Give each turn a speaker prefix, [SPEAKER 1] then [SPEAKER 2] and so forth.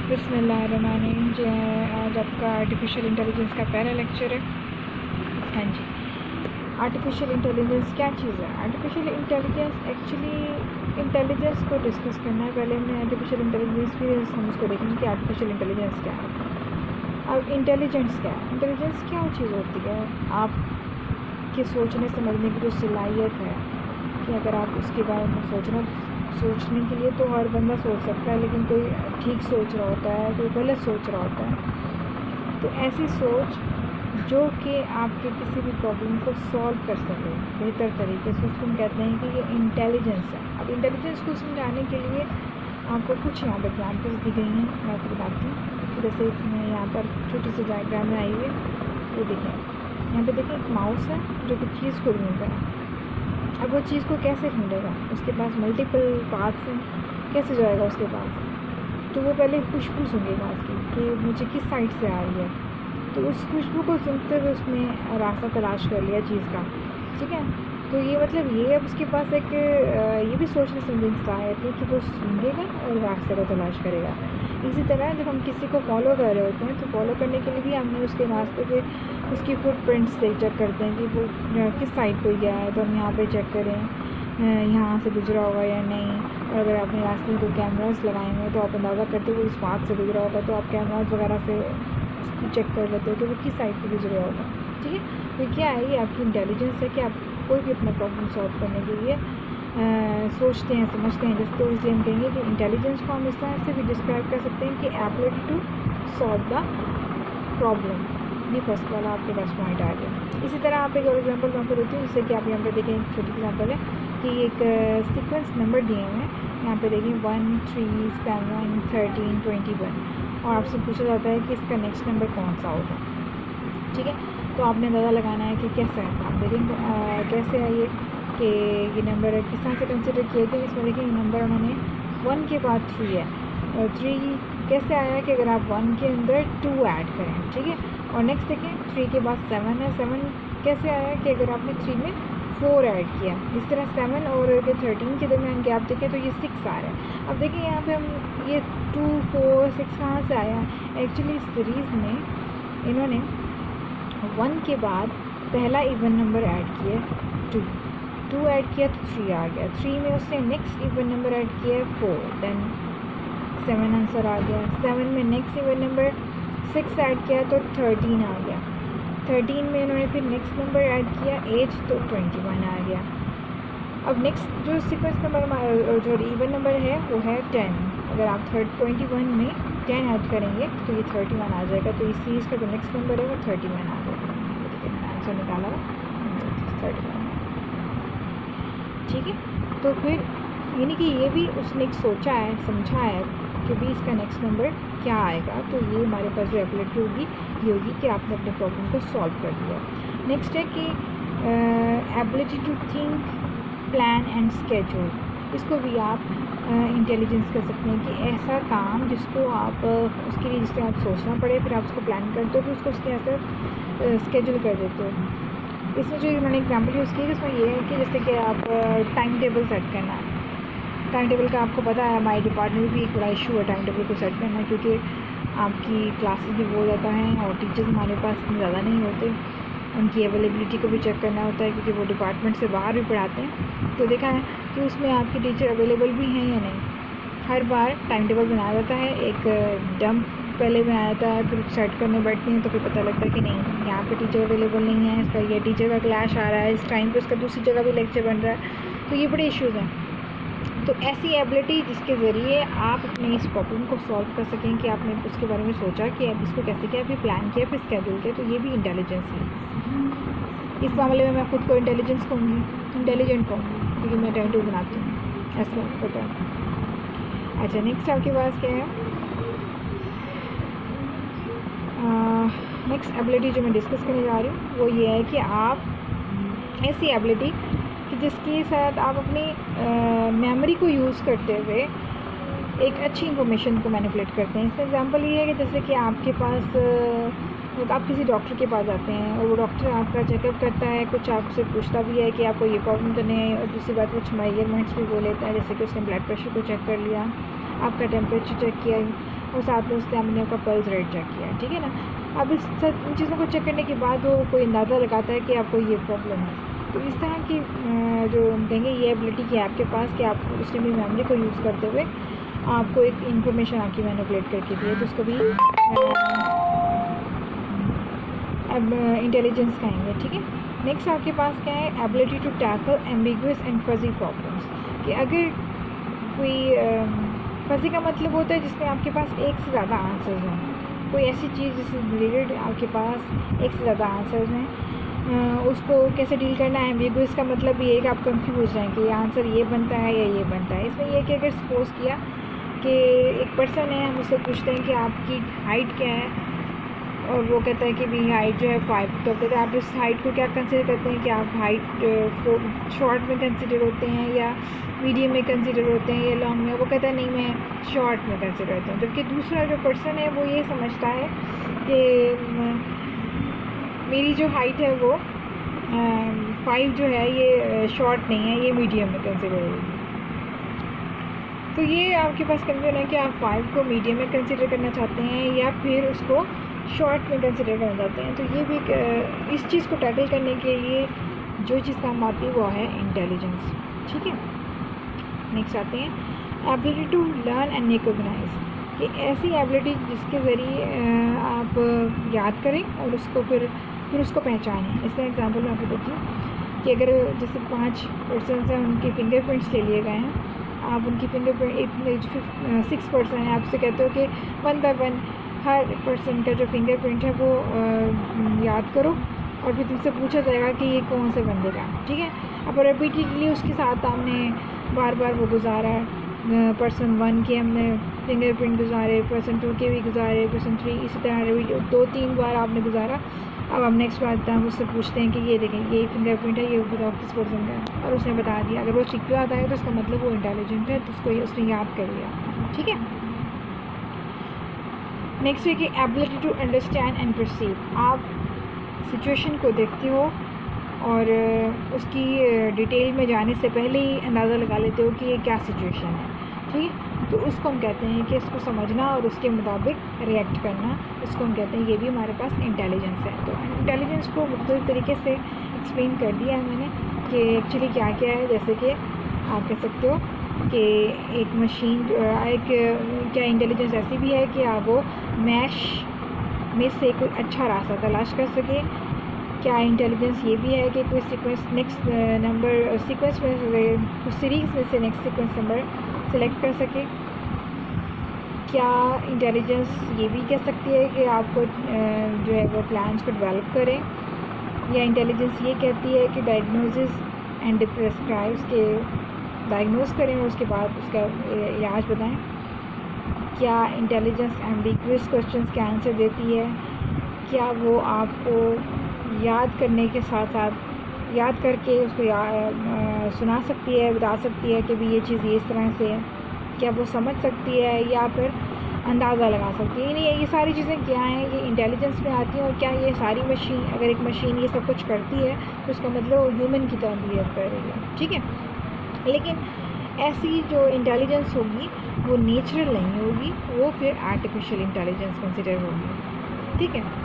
[SPEAKER 1] बिस्मिल्लाहिर्रहमानिर्रहीम। जो आज आपका आर्टिफिशियल इंटेलिजेंस का पहला लेक्चर है। हाँ जी, आर्टिफिशियल इंटेलिजेंस क्या चीज़ है? आर्टिफिशियल इंटेलिजेंस एक्चुअली इंटेलिजेंस को डिस्कस करना है। पहले हमने आर्टिफिशियल इंटेलिजेंस भी हम उसको देखेंगे कि आर्टिफिशियल इंटेलिजेंस क्या है। अब इंटेलिजेंस क्या है? इंटेलिजेंस क्या चीज़ होती है? आपके सोचने समझने की जो सलाहियत है कि अगर आप उसके बारे में सोचने के लिए तो हर बंदा सोच सकता है, लेकिन कोई ठीक सोच रहा होता है, कोई गलत सोच रहा होता है। तो ऐसी सोच जो कि आपके किसी भी प्रॉब्लम को सॉल्व कर सके बेहतर तरीके से, उसको हम कहते हैं कि ये इंटेलिजेंस है। अब इंटेलिजेंस को समझाने के लिए आपको कुछ यहाँ पर एग्जाम्पल्स दी गई हैं, मैं आपको बताती हूँ। जैसे मैं यहाँ पर छोटी सी डायग्राम में आई हुई है, ये देखें, यहाँ पे देखें एक माउस है जो कि चीज़ को ढूंढ रहा है। अब वो चीज़ को कैसे ढूंढेगा? उसके पास मल्टीपल पाथ्स हैं, कैसे जाएगा उसके पास? तो वो पहले खुशबू सूंघेगा उसकी कि मुझे किस साइड से आ रही है। तो उस खुशबू को सूंघते हुए उसने रास्ता तलाश कर लिया चीज़ का, ठीक है। तो ये मतलब ये अब उसके पास एक ये भी सोचने समझने की सहायता है कि वो सूंघेगा और रास्ते को तलाश करेगा। इसी तरह जब हम किसी को फॉलो कर रहे होते हैं तो फॉलो करने के लिए भी हमने उसके रास्ते के उसकी फुटप्रिंट्स से चेक करते हैं कि वो किस साइड पर गया है। तो हम यहाँ पे चेक करें यहाँ से गुजरा होगा या नहीं। और अगर आपने रास्ते में कोई कैमरास लगाए हुए तो आप अंदाज़ा करते हो इस पाथ से गुजरा होगा, तो आप कैमरास वगैरह से चेक कर लेते हो कि वो किस साइड पर गुजरा होगा, ठीक है। तो क्या है, ये आपकी इंटेलिजेंस है कि आप कोई भी अपना प्रॉब्लम सॉल्व करने के लिए सोचते हैं, समझते हैं। जिसको इसलिए हम कहेंगे कि इंटेलिजेंस को हम इस तरह से भी डिस्क्राइब कर सकते हैं कि ability to solve the problem. ये फर्स्ट वाला आपके पास पॉइंट आ गया। इसी तरह आप एक और एग्जांपल मैं आपको देती हूँ, जिससे कि आप यहाँ पर देखें, एक छोटी एग्जांपल है कि एक सीक्वेंस नंबर दिए हुए हैं। यहाँ पे देखिए 1 3 7 13 21 और आपसे पूछा जाता है कि इसका नेक्स्ट नंबर कौन सा होगा, ठीक है। तो आपने अंदाज़ा लगाना है कि कैसा है। आप देखें कैसे है ये कि ये नंबर किस तरह से कंसिडर किया गया। इसमें देखिए ये नंबर उन्होंने 1 के बाद 3 है, और 3 कैसे आया कि अगर आप 1 के अंदर 2 ऐड करें, ठीक है। और नेक्स्ट देखें 3 के बाद 7 है, 7 कैसे आया कि अगर आपने 3 में 4 ऐड किया। इस तरह 7 और 13 के दरमियान गैप देखें तो ये 6 आ रहा है। अब देखिए यहाँ पे हम ये 2 4 6 कहाँ से आया? एक्चुअली इस सीरीज़ में इन्होंने 1 के बाद पहला इवन नंबर ऐड किया 2 ऐड किया तो 3 आ गया। 3 में उसने नेक्स्ट इवन नंबर ऐड किया 4, देन 7 आंसर आ गया। 7 में नेक्स्ट इवन नंबर 6 ऐड किया तो 13 आ गया। 13 में इन्होंने फिर नेक्स्ट नंबर ऐड किया 8 तो 21 आ गया। अब नेक्स्ट जो सीक्वेंस नंबर जो इवन नंबर है वो है 10। अगर आप 21 में 10 ऐड करेंगे तो ये 31 आ जाएगा। तो इस सीरीज़ का जो नेक्स्ट नंबर है वो 31 आ जाएगा। आंसर निकाला 31, ठीक है। तो फिर यानी कि ये भी उसने एक सोचा है, समझा है कि भी इसका नेक्स्ट नंबर क्या आएगा। तो ये हमारे पास जो एबिलिटी होगी ये होगी कि आपने अपने प्रॉब्लम को सॉल्व कर दिया। नेक्स्ट है कि ability to think, plan and schedule. इसको भी आप इंटेलिजेंस कर सकते हैं कि ऐसा काम जिसको आप उसके लिए जिससे आप सोचना पड़े, फिर आप उसको प्लान करते हो, फिर उसको उसके ऐसा स्केड्यूल कर देते हो। इसमें जो मैंने एग्जाम्पल यूज़ की इसमें ये है कि जैसे कि आप टाइम टेबल सेट करना है। टाइम टेबल का आपको पता है हमारे डिपार्टमेंट में भी एक बड़ा इशू है टाइम टेबल को सेट करना, क्योंकि आपकी क्लासेस भी बहुत ज़्यादा हैं और टीचर्स हमारे पास इतने ज़्यादा नहीं होते। उनकी अवेलेबिलिटी को भी चेक करना होता है क्योंकि वो डिपार्टमेंट से बाहर भी पढ़ाते हैं। तो देखा है कि उसमें आपके टीचर अवेलेबल भी हैं या नहीं। हर बार टाइम टेबल बनाया जाता है, एक डंप पहले बनाया जाता है, फिर सेट करने बैठते हैं तो फिर पता लगता है कि नहीं यहाँ पे टीचर अवेलेबल नहीं है, इसका ये टीचर का क्लैश आ रहा है, इस टाइम पे उसका दूसरी जगह भी लेक्चर बन रहा है। तो ये बड़े इश्यूज़ हैं। तो ऐसी एबिलिटी जिसके ज़रिए आप अपने इस प्रॉब्लम को सॉल्व कर सकें कि आपने उसके बारे में सोचा कि आप इसको कैसे किया, फिर प्लान किया, फिर स्केड्यूल किया, तो ये भी इंटेलिजेंस है। इस मामले में मैं खुद को इंटेलिजेंस कहूँगी, इंटेलिजेंट कहूँगी, क्योंकि मैं टाइम टेबल बनाती हूँ, ऐसा पता है। अच्छा, नेक्स्ट आपके पास क्या है? नेक्स्ट एबिलिटी जो मैं डिस्कस करने जा रही हूँ वो ये है कि आप ऐसी एबिलिटी कि जिसके साथ आप अपनी मेमोरी को यूज़ करते हुए एक अच्छी इंफॉर्मेशन को मैनिपुलेट करते हैं। इसका एग्जांपल ये है कि जैसे कि आपके पास आप किसी डॉक्टर के पास जाते हैं और वो डॉक्टर आपका चेकअप करता है, कुछ आपसे पूछता भी है कि आपको ये प्रॉब्लम तो नहीं है, और दूसरी बात कुछ मेजरमेंट्स भी वो लेता है, जैसे कि उसने ब्लड प्रेशर को चेक कर लिया, आपका टेम्परेचर चेक किया, और साथ में उसने अपने का पल्स रेट चेक किया, ठीक है ना। अब इस सब इन चीज़ों को चेक करने के बाद वो कोई अंदाज़ा लगाता है कि आपको ये प्रॉब्लम है। तो इस तरह की जो हम कहेंगे ये एबिलिटी की आपके पास कि आप उस टाइम मेमोरी को यूज़ करते हुए आपको एक इन्फॉर्मेशन आपकी मैनिपुलेट करके दी है, तो उसको भी अब इंटेलिजेंस कहेंगे, ठीक है। नेक्स्ट आपके पास क्या है, ability to tackle ambiguous and fuzzy problems, कि अगर कोई फजी का मतलब होता है जिसमें आपके पास एक से ज़्यादा आंसर्स हैं, कोई ऐसी चीज़ जिससे रिलेटेड आपके पास एक से ज़्यादा आंसर्स हैं, उसको कैसे डील करना है। एम्बिगुअस का मतलब ये है कि आप कंफ्यूज हैं कि आंसर ये बनता है या ये बनता है। इसमें यह कि अगर सपोज़ किया कि एक पर्सन है, हम उससे पूछते हैं कि आपकी हाइट क्या है, और वो कहता है कि मेरी हाइट जो है 5, तो कहते हैं आप इस हाइट को क्या कंसिडर करते हैं कि आप हाइट शॉर्ट में कंसिडर होते हैं या मीडियम में कंसिडर होते हैं या लॉन्ग में। वो कहता है नहीं मैं शॉर्ट में कंसिडर होता हूँ, जबकि दूसरा जो पर्सन है वो ये समझता है कि मेरी जो हाइट है वो 5 जो है ये शॉर्ट नहीं है, ये मीडियम में कंसिडर होगी। तो ये आपके पास कंफ्यूजन है कि आप 5 को मीडियम में कंसिडर करना चाहते हैं या फिर उसको शॉर्ट में कंसिडर करना चाहते हैं। तो ये भी इस चीज़ को टैकल करने के लिए जो चीज़ काम आती है वो है इंटेलिजेंस, ठीक है। नेक्स्ट आते हैं ability to learn and recognise, कि ऐसी एबिलिटी जिसके ज़रिए आप याद करें और उसको फिर उसको पहचानें। इसका एग्जांपल मैं आपको देती हूँ कि अगर जैसे 5 पर्सन हैं, उनके फिंगरप्रिंट्स ले लिए गए हैं, आप उनकी फिंगरप्रिंट इतने 6 पर्सन है, आपसे कहते हो कि 1 बाय 1 हर पर्सन का जो फिंगरप्रिंट है वो याद करो, और फिर तुमसे पूछा जाएगा कि ये कौन से बंदे का, ठीक है। अब रिपीटेडली उसके साथ हमने बार बार वो गुजारा, पर्सन 1 के हमने फिंगरप्रिंट गुजारे, पर्सन 2 के भी गुजारे, पर्सन 3, इसी तरह 2-3 बार आपने गुजारा। अब हम नेक्स्ट बार हम उससे पूछते हैं कि ये देखें ये फिंगरप्रिंट है, ये बताओ किस पर्सन का है, और उसने बता दिया। अगर वो ठीक पे आता है तो उसका मतलब वो इंटेलिजेंट है, तो उसको उसने याद कर लिया, ठीक है। नेक्स्ट है कि ability to understand and perceive, आप सिचुएशन को देखते हो और उसकी डिटेल में जाने से पहले ही अंदाज़ा लगा लेते हो कि ये क्या सिचुएशन है, ठीक है। तो उसको हम कहते हैं कि इसको समझना और उसके मुताबिक रिएक्ट करना, इसको हम कहते हैं ये भी हमारे पास इंटेलिजेंस है। तो इंटेलिजेंस को मुख्तलिफ तरीके से एक्सप्लेन कर दिया है मैंने कि एक्चुअली क्या क्या है। जैसे कि आप कह सकते हो कि एक मशीन क्या इंटेलिजेंस ऐसी भी है कि आप वो मैश में से कोई अच्छा रास्ता तलाश कर सके। क्या इंटेलिजेंस ये भी है कि कोई सीक्वेंस नेक्स्ट नंबर सीक्वेंस में से कुछ सीरीज़ में से नेक्स्ट सीक्वेंस नंबर सेलेक्ट कर सके। क्या इंटेलिजेंस ये भी कह सकती है कि आपको जो है वो प्लान्स को डेवलप करें, या इंटेलिजेंस ये कहती है कि डायग्नोसिस एंड प्रिस्क्राइब्स के डायग्नोस करें और उसके बाद उसका इलाज बताएं। क्या इंटेलिजेंस एम्बिगुअस क्वेश्चंस के आंसर देती है। क्या वो आपको याद करने के साथ साथ याद करके उसको सुना सकती है, बता सकती है कि भी ये चीज़ इस तरह से है। क्या वो समझ सकती है या फिर अंदाज़ा लगा सकती है। ये सारी चीज़ें क्या हैं, ये इंटेलिजेंस में आती हैं। और क्या ये सारी मशीन, अगर एक मशीन ये सब कुछ करती है तो उसका मतलब वो ह्यूमन की तरह बिहेव कर रही है, ठीक है। लेकिन ऐसी जो इंटेलिजेंस होगी वो नेचुरल नहीं होगी, वो फिर आर्टिफिशियल इंटेलिजेंस कंसिडर होगी, ठीक है।